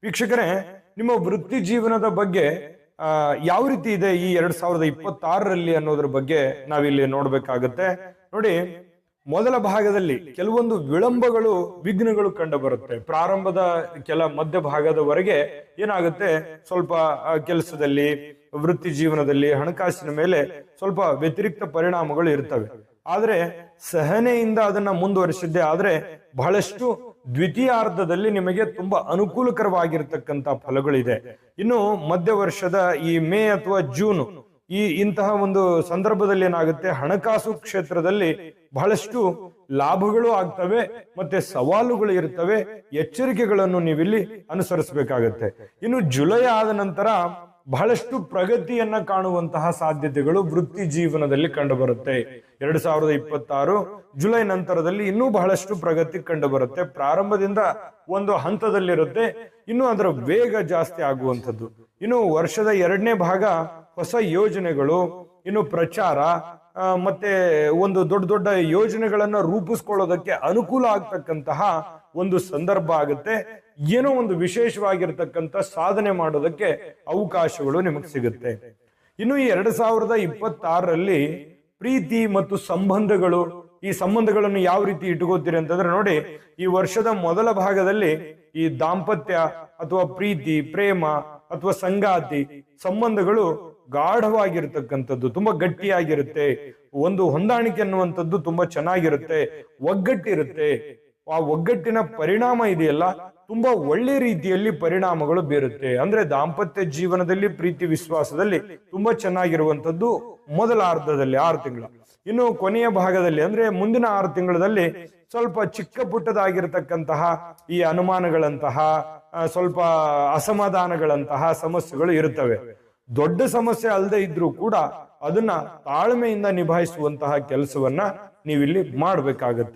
ವೀಕ್ಷಕರೇ, ನಿಮ್ಮ ವೃತ್ತಿ ಜೀವನದ ಬಗ್ಗೆ ಯಾವ ರೀತಿ ಇದೆ ಈ 2026ರಲ್ಲಿ ಅನ್ನೋದ್ರ ಬಗ್ಗೆ ನಾವಿಲ್ಲಿ ನೋಡ್ಬೇಕಾಗತ್ತೆ. ನೋಡಿ, ಮೊದಲ ಭಾಗದಲ್ಲಿ ಕೆಲವೊಂದು ವಿಳಂಬಗಳು, ವಿಘ್ನಗಳು ಕಂಡು ಬರುತ್ತೆ. ಪ್ರಾರಂಭದ ಮಧ್ಯ ಭಾಗದವರೆಗೆ ಏನಾಗುತ್ತೆ, ಸ್ವಲ್ಪ ಕೆಲಸದಲ್ಲಿ, ವೃತ್ತಿ ಜೀವನದಲ್ಲಿ, ಹಣಕಾಸಿನ ಮೇಲೆ ಸ್ವಲ್ಪ ವ್ಯತಿರಿಕ್ತ ಪರಿಣಾಮಗಳು ಇರ್ತವೆ. ಆದ್ರೆ ಸಹನೆಯಿಂದ ಅದನ್ನ ಮುಂದುವರಿಸಿದ್ದೆ ಆದ್ರೆ ಬಹಳಷ್ಟು ದ್ವಿತೀಯಾರ್ಧದಲ್ಲಿ ನಿಮಗೆ ತುಂಬಾ ಅನುಕೂಲಕರವಾಗಿರ್ತಕ್ಕಂಥ ಫಲಗಳಿದೆ. ಇನ್ನು ಮಧ್ಯ ವರ್ಷದ ಈ ಮೇ ಅಥವಾ ಜೂನ್ ಇಂತಹ ಒಂದು ಸಂದರ್ಭದಲ್ಲಿ ಏನಾಗುತ್ತೆ, ಹಣಕಾಸು ಕ್ಷೇತ್ರದಲ್ಲಿ ಬಹಳಷ್ಟು ಲಾಭಗಳು ಆಗ್ತವೆ, ಮತ್ತೆ ಸವಾಲುಗಳು ಇರ್ತವೆ. ಎಚ್ಚರಿಕೆಗಳನ್ನು ನೀವಿಲ್ಲಿ ಅನುಸರಿಸಬೇಕಾಗತ್ತೆ. ಇನ್ನು ಜುಲೈ ಆದ ನಂತರ ಬಹಳಷ್ಟು ಪ್ರಗತಿಯನ್ನ ಕಾಣುವಂತಹ ಸಾಧ್ಯತೆಗಳು ವೃತ್ತಿ ಜೀವನದಲ್ಲಿ ಕಂಡು ಬರುತ್ತೆ. 2026 ಜುಲೈ ನಂತರದಲ್ಲಿ ಇನ್ನೂ ಬಹಳಷ್ಟು ಪ್ರಗತಿ ಕಂಡು ಬರುತ್ತೆ. ಪ್ರಾರಂಭದಿಂದ ಒಂದು ಹಂತದಲ್ಲಿರುತ್ತೆ, ಇನ್ನು ಅದರ ವೇಗ ಜಾಸ್ತಿ ಆಗುವಂಥದ್ದು. ಇನ್ನು ವರ್ಷದ 2ನೇ ಭಾಗ ಹೊಸ ಯೋಜನೆಗಳು, ಇನ್ನು ಪ್ರಚಾರ, ಮತ್ತೆ ಒಂದು ದೊಡ್ಡ ದೊಡ್ಡ ಯೋಜನೆಗಳನ್ನ ರೂಪಿಸ್ಕೊಳ್ಳೋದಕ್ಕೆ ಅನುಕೂಲ ಆಗ್ತಕ್ಕಂತಹ ಒಂದು ಸಂದರ್ಭ ಆಗುತ್ತೆ. ಏನೋ ಒಂದು ವಿಶೇಷವಾಗಿರ್ತಕ್ಕಂಥ ಸಾಧನೆ ಮಾಡೋದಕ್ಕೆ ಅವಕಾಶಗಳು ನಿಮಗೆ ಸಿಗುತ್ತೆ. ಇನ್ನು ಈ 2026ರಲ್ಲಿ ಪ್ರೀತಿ ಮತ್ತು ಸಂಬಂಧಗಳು, ಈ ಸಂಬಂಧಗಳನ್ನು ಯಾವ ರೀತಿ ಇಟ್ಕೋತೀರಿ ಅಂತಂದ್ರೆ, ನೋಡಿ, ಈ ವರ್ಷದ ಮೊದಲ ಭಾಗದಲ್ಲಿ ಈ ದಾಂಪತ್ಯ ಅಥವಾ ಪ್ರೀತಿ, ಪ್ರೇಮ ಅಥವಾ ಸಂಗಾತಿ ಸಂಬಂಧಗಳು ಗಾಢವಾಗಿರ್ತಕ್ಕಂಥದ್ದು, ತುಂಬಾ ಗಟ್ಟಿಯಾಗಿರುತ್ತೆ. ಒಂದು ಹೊಂದಾಣಿಕೆ ಅನ್ನುವಂಥದ್ದು ತುಂಬಾ ಚೆನ್ನಾಗಿರುತ್ತೆ, ಒಗ್ಗಟ್ಟಿರುತ್ತೆ. ಆ ಒಗ್ಗಟ್ಟಿನ ಪರಿಣಾಮ ಇದೆಯಲ್ಲ, ತುಂಬಾ ಒಳ್ಳೆ ರೀತಿಯಲ್ಲಿ ಪರಿಣಾಮಗಳು ಬೀರುತ್ತೆ. ಅಂದ್ರೆ ದಾಂಪತ್ಯ ಜೀವನದಲ್ಲಿ, ಪ್ರೀತಿ ವಿಶ್ವಾಸದಲ್ಲಿ ತುಂಬಾ ಚೆನ್ನಾಗಿರುವಂತದ್ದು ಮೊದಲ ಅರ್ಧದಲ್ಲಿ 6 ತಿಂಗಳು. ಇನ್ನು ಕೊನೆಯ ಭಾಗದಲ್ಲಿ ಅಂದ್ರೆ ಮುಂದಿನ 6 ತಿಂಗಳಲ್ಲಿ ಸ್ವಲ್ಪ ಚಿಕ್ಕ ಪುಟ್ಟದಾಗಿರ್ತಕ್ಕಂತಹ ಈ ಅನುಮಾನಗಳಂತಹ, ಸ್ವಲ್ಪ ಅಸಮಾಧಾನಗಳಂತಹ ಸಮಸ್ಯೆಗಳು ಇರುತ್ತವೆ. ದೊಡ್ಡ ಸಮಸ್ಯೆ ಅಲ್ಲದೆ ಇದ್ರೂ ಕೂಡ ಅದನ್ನ ತಾಳ್ಮೆಯಿಂದ ನಿಭಾಯಿಸುವಂತಹ ಕೆಲಸವನ್ನ ನೀವಿಲ್ಲಿ ಮಾಡ್ಬೇಕಾಗತ್ತೆ.